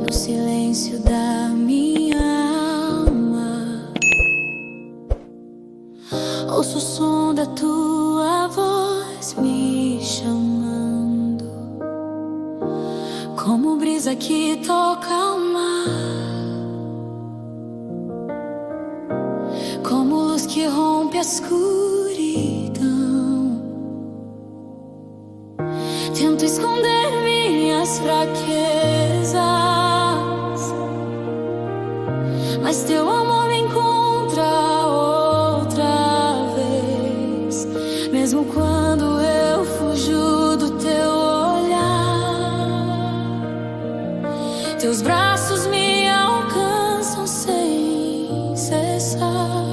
no silêncio da minha alma. Ouço o som da tua voz me chamando, como brisa que toca o mar, como luz que rompe a escuridão. Tento esconder minhas fraquezas, mas teu amor me encontra outra vez. Mesmo quando eu fujo do teu olhar, teus braços me alcançam sem cessar.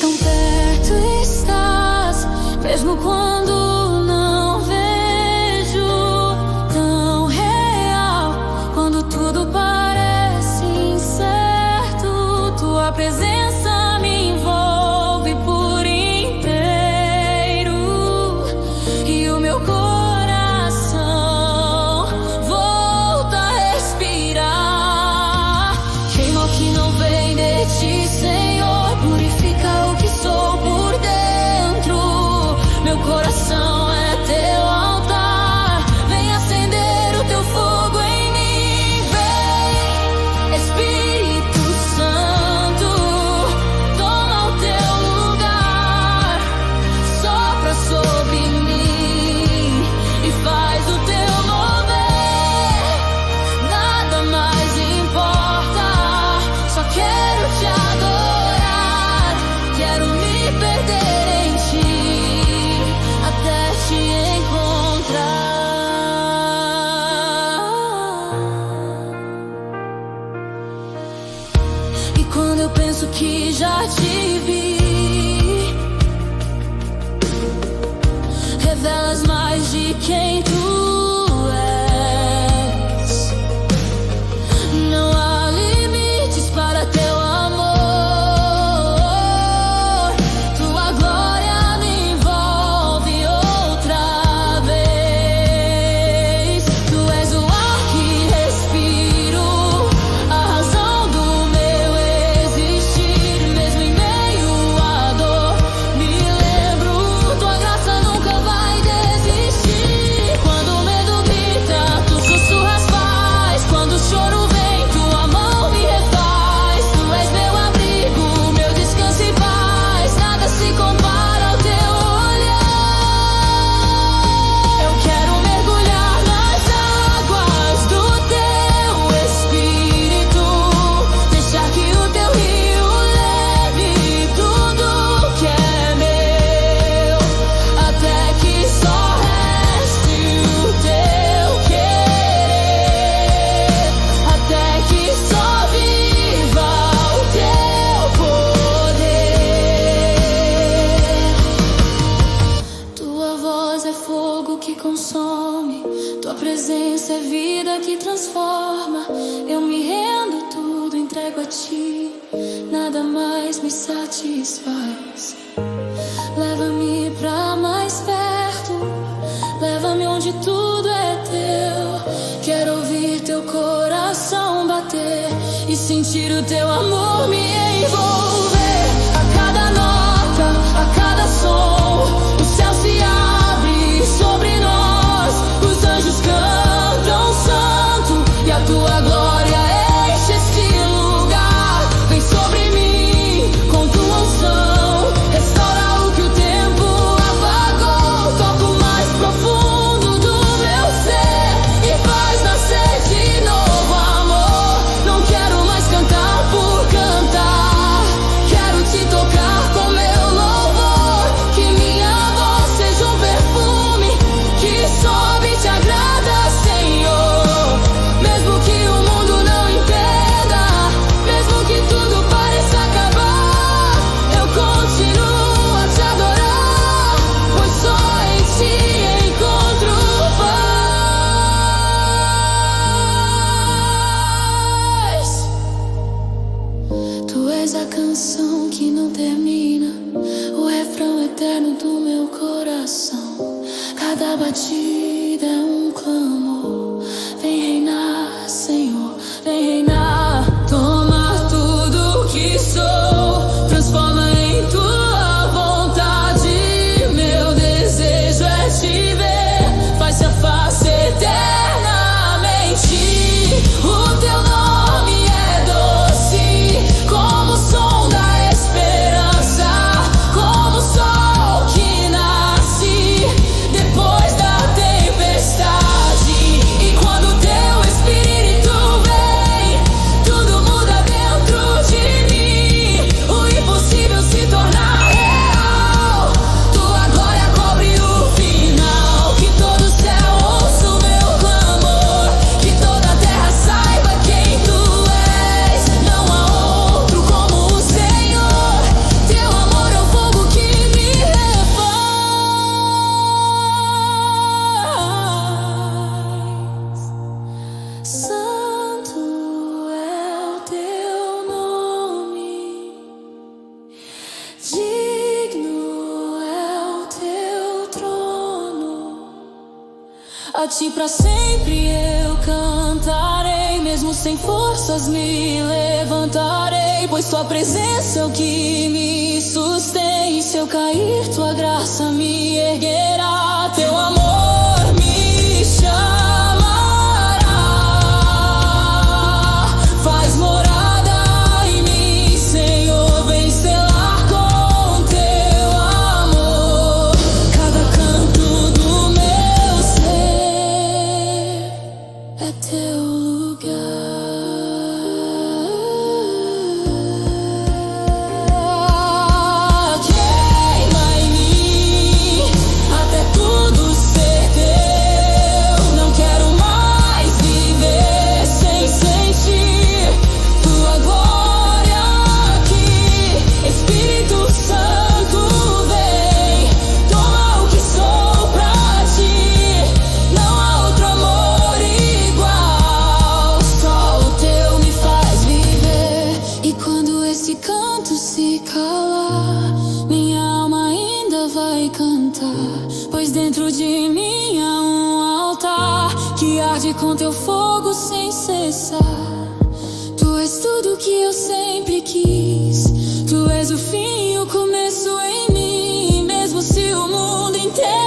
Tão perto estás, mesmo quando não vejo. Tão real, quando tudo parece incerto. Tua presença me envolve por inteiro, e o meu coração volta a respirar. Queima o que não vem de ti, Senhor. Purifica o que sou por dentro. Meu coração é teu altar. Vem acender o teu fogo em mim. Vem, Espírito Santo, toma o teu lugar. Sopra sobre mim e faz o teu mover. Nada mais importa, só quero te adorar. Quero me perder em ti até te encontrar. E quando eu penso que já te vi, revelas mais de quem tu és. Não há limites para teu amor. Tua glória me envolve outra vez. Tu és o ar que respiro, a razão do meu existir. Mesmo em meio à dor, me lembro, tua graça nunca vai desistir. Quando o medo grita, tu sussurras paz. Quando o choro vem, tua mão me refaz. Tu és meu abrigo, meu descanso e paz. Nada se compara ao teu olhar. Eu quero mergulhar nas águas do teu Espírito, deixar que o teu rio leve tudo que é meu, até que só reste o teu querer, até que só viva o teu poder. Tua voz é fogo que consome, tua presença é vida que transforma. Eu me rendo, tudo entrego a ti, nada mais me satisfaz. Leva-me pra mais perto, leva-me onde tudo é teu. Quero ouvir teu coração bater e sentir o teu amor me envolver. A cada nota, a cada som, o céu se abre sobre nós. Os anjos cantam santo e a tua glória enche este lugar. Vem sobre mim com tua unção, restaura o que o tempo apagou. Toca o mais profundo do meu ser e faz nascer de novo amor. Não quero mais cantar por cantar, A ti pra sempre eu cantarei, mesmo sem forças me levantarei, pois tua presença é o que me sustém. Se eu cair, tua graça me erguerá. Teu amor me chamará, faz morada em mim, Senhor, vem selar com teu amor cada canto do meu ser. É teu lugar. Queima em mim até tudo ser teu. Não quero mais viver sem sentir tua glória aqui. Espírito Santo, vem, toma o que sou pra ti. Não há outro amor igual, só o teu me faz viver. E quando esse canto se calar, minha alma ainda vai cantar, pois dentro de mim há um altar que arde com teu fogo sem cessar. Tu és tudo que eu sempre quis, tu és o fim e o começo em mim, mesmo se o mundo inteiro